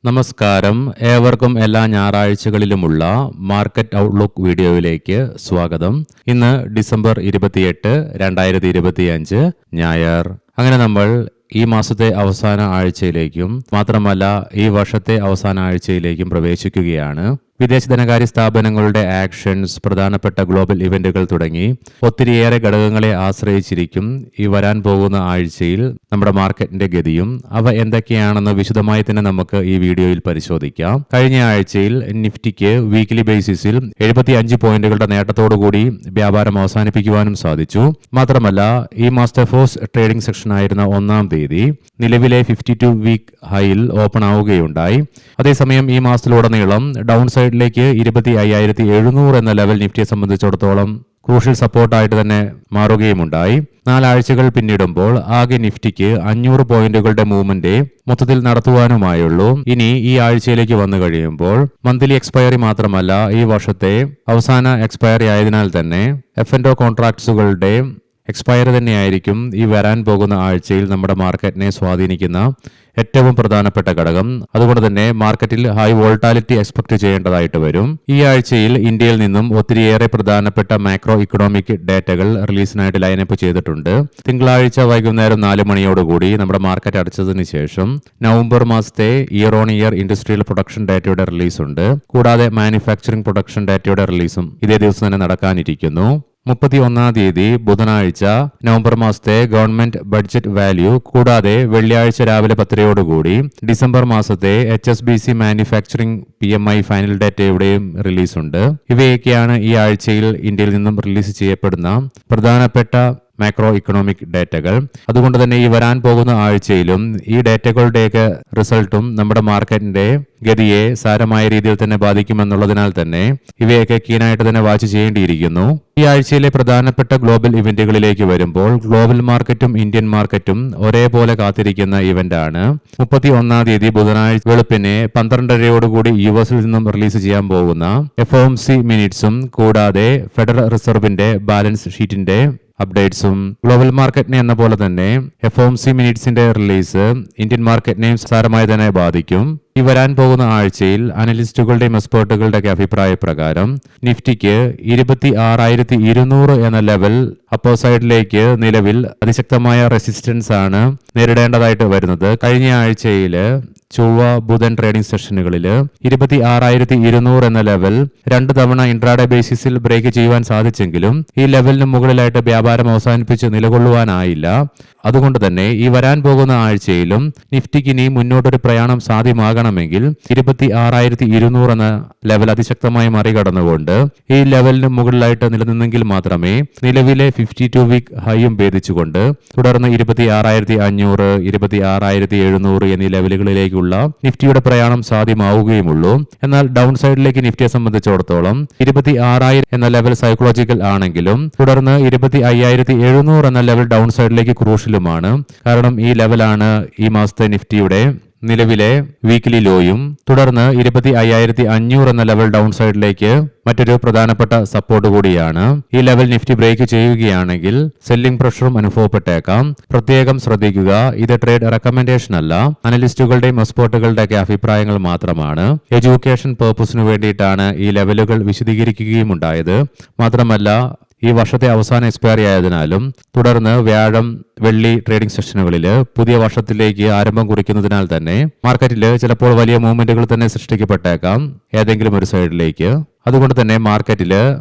നമസ്കാരം, ഏവർക്കും എല്ലാ ഞായറാഴ്ചകളിലുമുള്ള മാർക്കറ്റ് ഔട്ട്ലുക്ക് വീഡിയോയിലേക്ക് സ്വാഗതം. ഇന്ന് ഡിസംബർ 28, 2025 ഞായർ. അങ്ങനെ നമ്മൾ ഈ മാസത്തെ അവസാന ആഴ്ചയിലേക്കും മാത്രമല്ല ഈ വർഷത്തെ അവസാന ആഴ്ചയിലേക്കും പ്രവേശിക്കുകയാണ്. വിദേശ ധനകാര്യ സ്ഥാപനങ്ങളുടെ ആക്ഷൻസ്, പ്രധാനപ്പെട്ട ഗ്ലോബൽ ഇവന്റുകൾ തുടങ്ങി ഒത്തിരിയേറെ ഘടകങ്ങളെ ആശ്രയിച്ചിരിക്കും ഈ വരാൻ പോകുന്ന ആഴ്ചയിൽ നമ്മുടെ മാർക്കറ്റിന്റെ ഗതിയും. അവ എന്തൊക്കെയാണെന്ന് വിശദമായി തന്നെ നമുക്ക് ഈ വീഡിയോയിൽ പരിശോധിക്കാം. കഴിഞ്ഞ ആഴ്ചയിൽ നിഫ്റ്റിക്ക് വീക്ക്ലി ബേസിസിൽ 75 പോയിന്റുകളുടെ നേട്ടത്തോടുകൂടി വ്യാപാരം അവസാനിപ്പിക്കുവാനും സാധിച്ചു. മാത്രമല്ല ഈ മാസത്തെ ഫസ്റ്റ് ട്രേഡിംഗ് സെക്ഷൻ ആയിരുന്ന 1-ാം തീയതി നിലവിലെ 52 വീക്ക് ഹൈയിൽ ഓപ്പൺ ആവുകയുണ്ടായി. അതേസമയം ഈ മാസത്തിലുടനീളം ഡൗൺ സൈഡിലേക്ക് 25,700 എന്ന ലെവൽ നിഫ്റ്റിയെ സംബന്ധിച്ചിടത്തോളം ക്രൂഷ്യൽ സപ്പോർട്ടായിട്ട് തന്നെ മാറുകയുമുണ്ടായി. 4 ആഴ്ചകൾ പിന്നിടുമ്പോൾ ആകെ നിഫ്റ്റിക്ക് 500 പോയിന്റുകളുടെ മൂവ്മെന്റ് മൊത്തത്തിൽ നടത്തുവാനുമായുള്ളൂ. ഇനി ഈ ആഴ്ചയിലേക്ക് വന്നു കഴിയുമ്പോൾ മന്ത്ലി എക്സ്പയറി മാത്രമല്ല ഈ വർഷത്തെ അവസാന എക്സ്പയറി ആയതിനാൽ തന്നെ F&O കോൺട്രാക്ട്സുകളുടെ എക്സ്പയറി തന്നെയായിരിക്കും ഈ വരാൻ പോകുന്ന ആഴ്ചയിൽ നമ്മുടെ മാർക്കറ്റിനെ സ്വാധീനിക്കുന്ന ഏറ്റവും പ്രധാനപ്പെട്ട ഘടകം. അതുകൊണ്ട് തന്നെ മാർക്കറ്റിൽ ഹൈ വോൾട്ടാലിറ്റി എക്സ്പെക്ട് ചെയ്യേണ്ടതായിട്ട് വരും. ഈ ആഴ്ചയിൽ ഇന്ത്യയിൽ നിന്നും ഒത്തിരിയേറെ പ്രധാനപ്പെട്ട മാക്രോ ഇക്കണോമിക് ഡേറ്റകൾ റിലീസിനായിട്ട് ലൈനപ്പ് ചെയ്തിട്ടുണ്ട്. തിങ്കളാഴ്ച വൈകുന്നേരം 4 മണിയോടുകൂടി നമ്മുടെ മാർക്കറ്റ് അടച്ചതിന് ശേഷം നവംബർ മാസത്തെ year on year industrial production ഡേറ്റയുടെ റിലീസ് ഉണ്ട്. കൂടാതെ മാനുഫാക്ചറിംഗ് പ്രൊഡക്ഷൻ ഡേറ്റയുടെ റിലീസും ഇതേ ദിവസം തന്നെ നടക്കാനിരിക്കുന്നു. 31-ാം തീയതി ബുധനാഴ്ച നവംബർ മാസത്തെ ഗവൺമെന്റ് ബഡ്ജറ്റ് വാല്യൂ, കൂടാതെ വെള്ളിയാഴ്ച രാവിലെ 10:00 ഡിസംബർ മാസത്തെ HSBC മാനുഫാക്ചറിംഗ് PMI ഫൈനൽ ഡേറ്റയുടെയും റിലീസുണ്ട്. ഇവയൊക്കെയാണ് ഈ ആഴ്ചയിൽ ഇന്ത്യയിൽ നിന്നും റിലീസ് ചെയ്യപ്പെടുന്ന പ്രധാനപ്പെട്ട മാക്രോ ഇക്കണോമിക് ഡേറ്റകൾ. അതുകൊണ്ട് തന്നെ ഈ വരാൻ പോകുന്ന ആഴ്ചയിലും ഈ ഡേറ്റകളുടെയൊക്കെ റിസൾട്ടും നമ്മുടെ മാർക്കറ്റിന്റെ ഗതിയെ സാരമായ രീതിയിൽ തന്നെ ബാധിക്കുമെന്നുള്ളതിനാൽ തന്നെ ഇവയൊക്കെ കീനായിട്ട് തന്നെ വാച്ച് ചെയ്യേണ്ടിയിരിക്കുന്നു. ഈ ആഴ്ചയിലെ പ്രധാനപ്പെട്ട ഗ്ലോബൽ ഇവന്റുകളിലേക്ക് വരുമ്പോൾ ഗ്ലോബൽ മാർക്കറ്റും ഇന്ത്യൻ മാർക്കറ്റും ഒരേപോലെ കാത്തിരിക്കുന്ന ഇവന്റാണ് 31-ാം തീയതി ബുധനാഴ്ച വെളുപ്പിന് 12:30 US നിന്നും റിലീസ് ചെയ്യാൻ പോകുന്ന FOMC മിനിറ്റ്സും കൂടാതെ ഫെഡറൽ റിസർവിന്റെ ബാലൻസ് ഷീറ്റിന്റെ അപ്ഡേറ്റ്സും. ഗ്ലോബൽ മാർക്കറ്റിനെ എന്ന പോലെ തന്നെ FOMC മിനിറ്റ്സിന്റെ റിലീസ് ഇന്ത്യൻ മാർക്കറ്റിനെയും സാരമായി തന്നെ ബാധിക്കും. ഈ വരാൻ പോകുന്ന ആഴ്ചയിൽ അനലിസ്റ്റുകളുടെയും എക്സ്പേർട്ടുകളുടെയൊക്കെ അഭിപ്രായ പ്രകാരം നിഫ്റ്റിക്ക് 26,200 എന്ന ലെവൽ അപ്പർ സൈഡിലേക്ക് നിലവിൽ അതിശക്തമായ റെസിസ്റ്റൻസ് ആണ് നേരിടേണ്ടതായിട്ട് വരുന്നത്. കഴിഞ്ഞ ആഴ്ചയിൽ ചൊവ്വ ബുധൻ ട്രേഡിംഗ് സെഷനുകളിൽ 26,200 എന്ന ലെവൽ 2 തവണ ഇൻട്രാഡേ ബേസിസിൽ ബ്രേക്ക് ചെയ്യുവാൻ സാധിച്ചെങ്കിലും ഈ ലെവലിന് മുകളിലായിട്ട് വ്യാപാരം അവസാനിപ്പിച്ച് നിലകൊള്ളുവാനായില്ല. അതുകൊണ്ട് തന്നെ ഈ വരാൻ പോകുന്ന ആഴ്ചയിലും നിഫ്റ്റിക്ക് ഇനി മുന്നോട്ടൊരു പ്രയാണം സാധ്യമാകണമെങ്കിൽ 26,200 എന്ന ലെവൽ അതിശക്തമായി മറികടന്നുകൊണ്ട് ഈ ലെവലിന് മുകളിലായിട്ട് നിലനിന്നെങ്കിൽ മാത്രമേ നിലവിലെ 52 വീക്ക് ഹൈയും ഭേദിച്ചുകൊണ്ട് തുടർന്ന് 26,500, 26,700 എന്നീ ലെവലുകളിലേക്കുള്ള നിഫ്റ്റിയുടെ പ്രയാണം സാധ്യമാവുകയുമുള്ളൂ. എന്നാൽ ഡൗൺ സൈഡിലേക്ക് നിഫ്റ്റിയെ സംബന്ധിച്ചിടത്തോളം 26,000 എന്ന ലെവൽ സൈക്കോളജിക്കൽ ആണെങ്കിലും തുടർന്ന് 25,700 എന്ന ലെവൽ ഡൗൺ സൈഡിലേക്ക് ക്രൂഷ്യലുമാണ്. കാരണം ഈ ലെവലാണ് ഈ മാസത്തെ നിഫ്റ്റിയുടെ നിലവിലെ വീക്ക്ലി ലോയും. തുടർന്ന് 25,500 എന്ന ലെവൽ ഡൗൺ സൈഡിലേക്ക് മറ്റൊരു പ്രധാനപ്പെട്ട സപ്പോർട്ട് കൂടിയാണ്. ഈ ലെവൽ നിഫ്റ്റി ബ്രേക്ക് ചെയ്യുകയാണെങ്കിൽ സെല്ലിംഗ് പ്രഷറും അനുഭവപ്പെട്ടേക്കാം. പ്രത്യേകം ശ്രദ്ധിക്കുക, ഇത് ട്രേഡ് റെക്കമെൻഡേഷൻ അല്ല, അനലിസ്റ്റുകളുടെയും എക്സ്പേർട്ടുകളുടെയൊക്കെ അഭിപ്രായങ്ങൾ മാത്രമാണ്. എഡ്യൂക്കേഷൻ പർപ്പസിനു വേണ്ടിയിട്ടാണ് ഈ ലെവലുകൾ വിശദീകരിക്കുകയും ഉണ്ടായത്. മാത്രമല്ല ഈ വർഷത്തെ അവസാന എക്സ്പയറി ആയതിനാലും തുടർന്ന് വ്യാഴം വെള്ളി ട്രേഡിംഗ് സെഷനുകളിൽ പുതിയ വർഷത്തിലേക്ക് ആരംഭം കുറിക്കുന്നതിനാൽ തന്നെ മാർക്കറ്റിൽ ചിലപ്പോൾ വലിയ മൂവ്മെന്റുകൾ തന്നെ സൃഷ്ടിക്കപ്പെട്ടേക്കാം ഏതെങ്കിലും ഒരു സൈഡിലേക്ക്. അതുകൊണ്ട് തന്നെ മാർക്കറ്റിൽ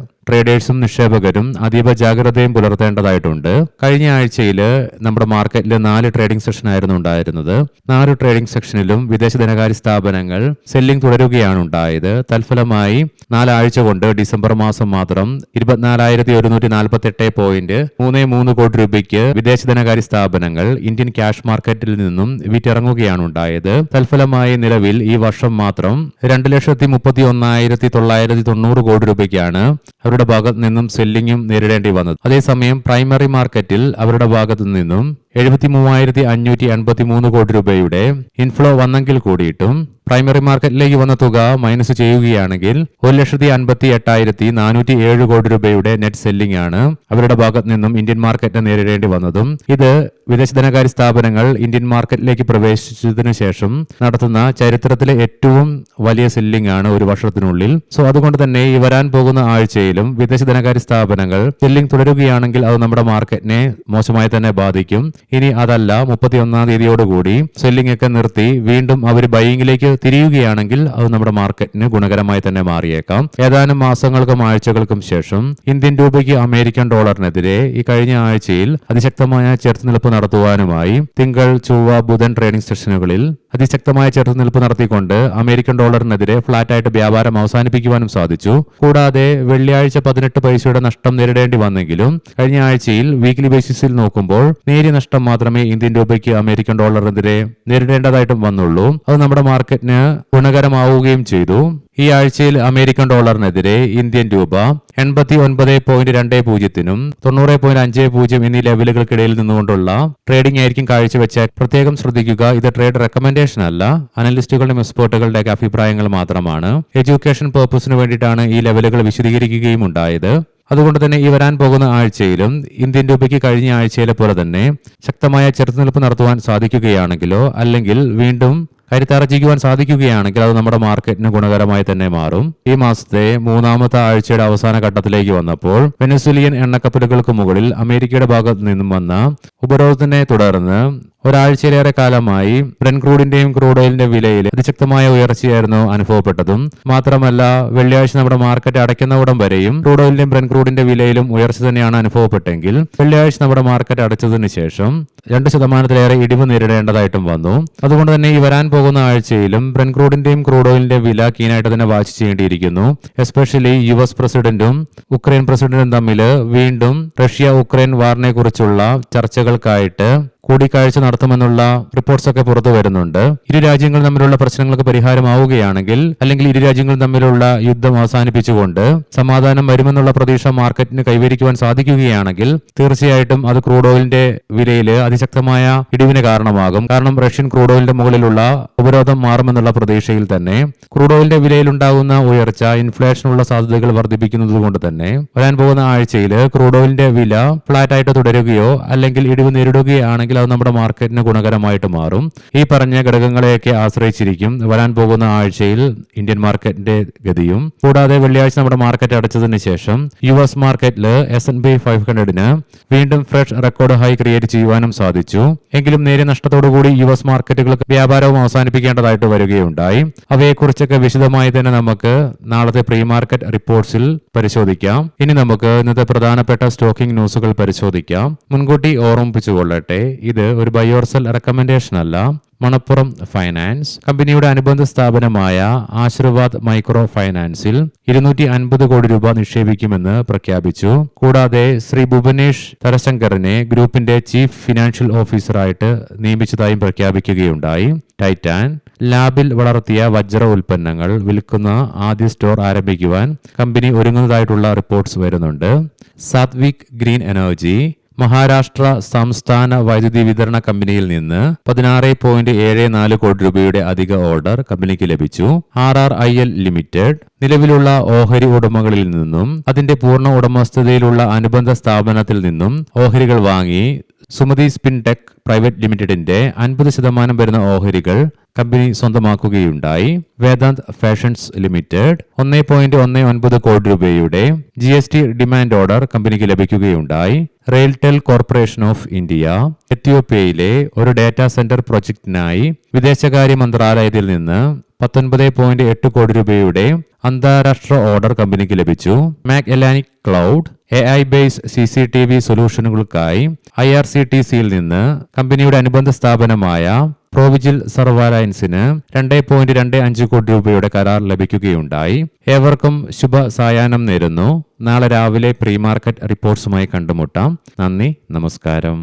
ട്രേഡേഴ്സും നിക്ഷേപകരും അതീവ ജാഗ്രതയും പുലർത്തേണ്ടതായിട്ടുണ്ട്. കഴിഞ്ഞ ആഴ്ചയിൽ നമ്മുടെ മാർക്കറ്റിൽ 4 ട്രേഡിംഗ് സെഷൻ ആയിരുന്നു ഉണ്ടായിരുന്നത്. 4 ട്രേഡിംഗ് സെക്ഷനിലും വിദേശ ധനകാര്യ സ്ഥാപനങ്ങൾ സെല്ലിംഗ് തുടരുകയാണ് ഉണ്ടായത്. തൽഫലമായി 4 ആഴ്ച കൊണ്ട് ഡിസംബർ മാസം മാത്രം 24,148.33 കോടി രൂപയ്ക്ക് വിദേശ ധനകാര്യ സ്ഥാപനങ്ങൾ ഇന്ത്യൻ ക്യാഷ് മാർക്കറ്റിൽ നിന്നും വിറ്റിറങ്ങുകയാണ് ഉണ്ടായത്. തൽഫലമായി നിലവിൽ ഈ വർഷം മാത്രം 2,31,990 കോടി രൂപയ്ക്കാണ് അവരുടെ ഭാഗത്ത് നിന്നും സെല്ലിങ്ങും നേരിടേണ്ടി വന്നത്. അതേസമയം പ്രൈമറി മാർക്കറ്റിൽ അവരുടെ ഭാഗത്തു നിന്നും 73,583 കോടി രൂപയുടെ ഇൻഫ്ലോ വന്നെങ്കിൽ കൂടിയിട്ടും പ്രൈമറി മാർക്കറ്റിലേക്ക് വന്ന തുക മൈനസ് ചെയ്യുകയാണെങ്കിൽ 1,58,407 കോടി രൂപയുടെ നെറ്റ് സെല്ലിംഗ് ആണ് അവരുടെ ഭാഗത്ത് നിന്നും ഇന്ത്യൻ മാർക്കറ്റിനെ നേരിടേണ്ടി വന്നതും. ഇത് വിദേശ ധനകാര്യ സ്ഥാപനങ്ങൾ ഇന്ത്യൻ മാർക്കറ്റിലേക്ക് പ്രവേശിച്ചതിനു ശേഷം നടത്തുന്ന ചരിത്രത്തിലെ ഏറ്റവും വലിയ സെല്ലിംഗ് ആണ് ഒരു വർഷത്തിനുള്ളിൽ. അതുകൊണ്ട് തന്നെ ഈ വരാൻ പോകുന്ന ആഴ്ചയിലും വിദേശ ധനകാര്യ സ്ഥാപനങ്ങൾ സെല്ലിംഗ് തുടരുകയാണെങ്കിൽ അത് നമ്മുടെ മാർക്കറ്റിനെ മോശമായി തന്നെ ബാധിക്കും. ഇനി അതല്ല 31-ാം തീയതിയോടുകൂടി സെല്ലിംഗ് ഒക്കെ നിർത്തി വീണ്ടും അവർ ബൈയിങ്ങിലേക്ക് തിരിയുകയാണെങ്കിൽ അത് നമ്മുടെ മാർക്കറ്റിന് ഗുണകരമായി തന്നെ മാറിയേക്കാം. ഏതാനും മാസങ്ങൾക്കും ആഴ്ചകൾക്കും ശേഷം ഇന്ത്യൻ രൂപയ്ക്ക് അമേരിക്കൻ ഡോളറിനെതിരെ ഈ കഴിഞ്ഞ ആഴ്ചയിൽ അതിശക്തമായ ചെറുത്തുനിൽപ്പ് നടത്തുവാനുമായി തിങ്കൾ, ചൊവ്വ, ബുധൻ ട്രേഡിംഗ് സെഷനുകളിൽ അതിശക്തമായ ചെറുത്തുനിൽപ്പ് നടത്തിക്കൊണ്ട് അമേരിക്കൻ ഡോളറിനെതിരെ ഫ്ളാറ്റായിട്ട് വ്യാപാരം അവസാനിപ്പിക്കുവാനും സാധിച്ചു. കൂടാതെ വെള്ളിയാഴ്ച 18 പൈസയുടെ നഷ്ടം നേരിടേണ്ടി വന്നെങ്കിലും കഴിഞ്ഞ ആഴ്ചയിൽ വീക്ക്ലി ബേസിസിൽ നോക്കുമ്പോൾ നേരിയ നഷ്ടം മാത്രമേ ഇന്ത്യൻ രൂപയ്ക്ക് അമേരിക്കൻ ഡോളറിനെതിരെ നേരിടേണ്ടതായിട്ടും വന്നുള്ളൂ. അത് നമ്മുടെ മാർക്കറ്റിന് ഗുണകരമാവുകയും ചെയ്തു. ഈ ആഴ്ചയിൽ അമേരിക്കൻ ഡോളറിനെതിരെ ഇന്ത്യൻ രൂപ 89.20-നും 90.50 എന്നീ ലെവലുകൾക്കിടയിൽ നിന്നുകൊണ്ടുള്ള ട്രേഡിംഗ് ആയിരിക്കും കാഴ്ചവെച്ച. പ്രത്യേകം ശ്രദ്ധിക്കുക, ഇത് ട്രേഡ് റെക്കമെൻഡേഷൻ അല്ല, അനലിസ്റ്റുകളുടെയും എക്സ്പേർട്ടുകളുടെ അഭിപ്രായങ്ങൾ മാത്രമാണ്. എഡ്യൂക്കേഷൻ പർപ്പസിന് വേണ്ടിയിട്ടാണ് ഈ ലെവലുകൾ വിശദീകരിക്കുകയും ഉണ്ടായത്. അതുകൊണ്ട് തന്നെ ഈ വരാൻ പോകുന്ന ആഴ്ചയിലും ഇന്ത്യൻ രൂപയ്ക്ക് കഴിഞ്ഞ ആഴ്ചയിലെ പോലെ തന്നെ ശക്തമായ ചെറുത്തുനിൽപ്പ് നടത്തുവാൻ സാധിക്കുകയാണെങ്കിലോ അല്ലെങ്കിൽ വീണ്ടും കരുത്താർജിക്കുവാൻ സാധിക്കുകയാണെങ്കിൽ അത് നമ്മുടെ മാർക്കറ്റിന് ഗുണകരമായി തന്നെ മാറും. ഈ മാസത്തെ 3-ാമത്തെ ആഴ്ചയുടെ അവസാന ഘട്ടത്തിലേക്ക് വന്നപ്പോൾ വെനസ്വേലിയൻ എണ്ണക്കപ്പലുകൾക്ക് മുകളിൽ അമേരിക്കയുടെ ഭാഗത്തു നിന്നും വന്ന ഉപരോധത്തിനെ തുടർന്ന് ഒരാഴ്ചയിലേറെ കാലമായി ബ്രെന്റ് ക്രൂഡിന്റെയും ക്രൂഡ് ഓയിലിന്റെ വിലയിൽ അതിശക്തമായ ഉയർച്ചയായിരുന്നു അനുഭവപ്പെട്ടതും. മാത്രമല്ല വെള്ളിയാഴ്ച നമ്മുടെ മാർക്കറ്റ് അടയ്ക്കുന്നവിടം വരെയും ക്രൂഡ് ഓയിലിന്റെയും ബ്രെന്റ് ക്രൂഡിന്റെ വിലയിലും ഉയർച്ച തന്നെയാണ് അനുഭവപ്പെട്ടെങ്കിൽ വെള്ളിയാഴ്ച നമ്മുടെ മാർക്കറ്റ് അടച്ചതിന് ശേഷം 2% ഇടിവ് നേരിടേണ്ടതായിട്ടും വന്നു. അതുകൊണ്ട് തന്നെ ഈ വരാൻ പോകുന്ന ആഴ്ചയിലും ബ്രെന്റ് ക്രൂഡിന്റെയും ക്രൂഡ് ഓയിലിന്റെ വില കീനായിട്ട് തന്നെ വാച്ച് ചെയ്യേണ്ടിയിരിക്കുന്നു. എസ്പെഷ്യലി US പ്രസിഡന്റും ഉക്രൈൻ പ്രസിഡന്റും തമ്മിൽ വീണ്ടും റഷ്യ-ഉക്രൈൻ വാറിനെ കുറിച്ചുള്ള ചർച്ചകൾക്കായിട്ട് കൂടിക്കാഴ്ച നടത്തുമെന്നുള്ള റിപ്പോർട്ട്സ് ഒക്കെ പുറത്തു വരുന്നുണ്ട്. ഇരു രാജ്യങ്ങൾ തമ്മിലുള്ള പ്രശ്നങ്ങൾക്ക് പരിഹാരമാവുകയാണെങ്കിൽ അല്ലെങ്കിൽ ഇരു രാജ്യങ്ങൾ തമ്മിലുള്ള യുദ്ധം അവസാനിപ്പിച്ചുകൊണ്ട് സമാധാനം വരുമെന്നുള്ള പ്രതീക്ഷ മാർക്കറ്റിന് കൈവരിക്കുവാൻ സാധിക്കുകയാണെങ്കിൽ തീർച്ചയായിട്ടും അത് ക്രൂഡ് ഓയിലിന്റെ വിലയിൽ അതിശക്തമായ ഇടിവിന് കാരണമാകും. കാരണം റഷ്യൻ ക്രൂഡ് ഓയിലിന്റെ മുകളിലുള്ള ഉപരോധം മാറുമെന്നുള്ള പ്രതീക്ഷയിൽ തന്നെ ക്രൂഡ് ഓയിലിന്റെ വിലയിൽ ഉണ്ടാകുന്ന ഉയർച്ച ഇൻഫ്ലേഷനുള്ള സാധ്യതകൾ വർദ്ധിപ്പിക്കുന്നത് കൊണ്ട് തന്നെ വരാൻ പോകുന്ന ആഴ്ചയിൽ ക്രൂഡ് ഓയിലിന്റെ വില ഫ്ലാറ്റ് ആയിട്ട് തുടരുകയോ അല്ലെങ്കിൽ ഇടിവ് നേരിടുകയാണെങ്കിൽ അത് നമ്മുടെ മാർക്കറ്റിന് ഗുണകരമായിട്ട് മാറും. ഈ പറഞ്ഞ ഘടകങ്ങളെയൊക്കെ ആശ്രയിച്ചിരിക്കും വരാൻ പോകുന്ന ആഴ്ചയിൽ ഇന്ത്യൻ മാർക്കറ്റിന്റെ ഗതിയും. കൂടാതെ വെള്ളിയാഴ്ച നമ്മുടെ മാർക്കറ്റ് അടച്ചതിന് ശേഷം US മാർക്കറ്റിൽ S&P 500-ന് വീണ്ടും ഫ്രഷ് റെക്കോർഡ് ഹൈ ക്രിയേറ്റ് ചെയ്യുവാനും സാധിച്ചു. എങ്കിലും നേരിയ നഷ്ടത്തോടുകൂടി US മാർക്കറ്റുകൾക്ക് വ്യാപാരവും അവസാനിപ്പിക്കേണ്ടതായിട്ട് വരികയുണ്ടായി. അവയെക്കുറിച്ചൊക്കെ വിശദമായി തന്നെ നമുക്ക് നാളത്തെ പ്രീ മാർക്കറ്റ് റിപ്പോർട്ട്സിൽ പരിശോധിക്കാം. ഇനി നമുക്ക് ഇന്നത്തെ പ്രധാനപ്പെട്ട സ്റ്റോക്കിംഗ് ന്യൂസുകൾ പരിശോധിക്കാം. മുൻകൂട്ടി ഓർമ്മിപ്പിച്ചുകൊള്ളട്ടെ, ഇത് ഒരു ബൈ ഓർ സെൽ റെക്കമെൻഡേഷൻ അല്ല. മണപ്പുറം ഫൈനാൻസ് കമ്പനിയുടെ അനുബന്ധ സ്ഥാപനമായ ആശീർവാദ് മൈക്രോ ഫൈനാൻസിൽ 250 കോടി രൂപ നിക്ഷേപിക്കുമെന്ന് പ്രഖ്യാപിച്ചു. കൂടാതെ ശ്രീ ഭുവനേഷ് തരശങ്കറിനെ ഗ്രൂപ്പിന്റെ ചീഫ് ഫിനാൻഷ്യൽ ഓഫീസറായിട്ട് നിയമിച്ചതായും പ്രഖ്യാപിക്കുകയുണ്ടായി. ടൈറ്റാൻ ലാബിൽ വളർത്തിയ വജ്ര ഉൽപ്പന്നങ്ങൾ വിൽക്കുന്ന ആദ്യ സ്റ്റോർ ആരംഭിക്കുവാൻ കമ്പനി ഒരുങ്ങുന്നതായിട്ടുള്ള റിപ്പോർട്ട്സ് വരുന്നുണ്ട്. സാത്വിക് ഗ്രീൻ എനർജി മഹാരാഷ്ട്ര സംസ്ഥാന വൈദ്യുതി വിതരണ കമ്പനിയിൽ നിന്ന് 16.74 കോടി രൂപയുടെ അധിക ഓർഡർ കമ്പനിക്ക് ലഭിച്ചു. RRIL ലിമിറ്റഡ് നിലവിലുള്ള ഓഹരി ഉടമകളിൽ നിന്നും അതിന്റെ പൂർണ്ണ ഉടമസ്ഥതയിലുള്ള അനുബന്ധ സ്ഥാപനത്തിൽ നിന്നും ഓഹരികൾ വാങ്ങി സുമതി സ്പിൻടെക് പ്രൈവറ്റ് ലിമിറ്റഡിന്റെ 50% വരുന്ന ഓഹരികൾ കമ്പനി സ്വന്തമാക്കുകയുണ്ടായി. വേദാന്ത് ഫാഷൻസ് ലിമിറ്റഡ് 1.19 കോടി രൂപയുടെ GST ഡിമാൻഡ് ഓർഡർ കമ്പനിക്ക് ലഭിക്കുകയുണ്ടായി. റെയിൽടെൽ കോർപ്പറേഷൻ ഓഫ് ഇന്ത്യ എത്യോപ്യയിലെ ഒരു ഡാറ്റാ സെന്റർ പ്രൊജക്ടിനായി വിദേശകാര്യ മന്ത്രാലയത്തിൽ നിന്ന് 19.8 കോടി രൂപയുടെ അന്താരാഷ്ട്ര ഓർഡർ കമ്പനിക്ക് ലഭിച്ചു. മാക് എലാനിക് ക്ലൗഡ് AI ബേസ് CCTV സൊല്യൂഷനുകൾക്കായി IRCTCയിൽ നിന്ന് കമ്പനിയുടെ അനുബന്ധ സ്ഥാപനമായ പ്രോവിജിൽ സർവലയൻസിന് 2.25 കോടി രൂപയുടെ കരാർ ലഭിക്കുകയുണ്ടായി. ഏവർക്കും ശുഭ സായാഹ്നം നേരുന്നു. നാളെ രാവിലെ പ്രീ മാർക്കറ്റ് റിപ്പോർട്ട്സുമായി കണ്ടുമുട്ടാം. നന്ദി, നമസ്കാരം.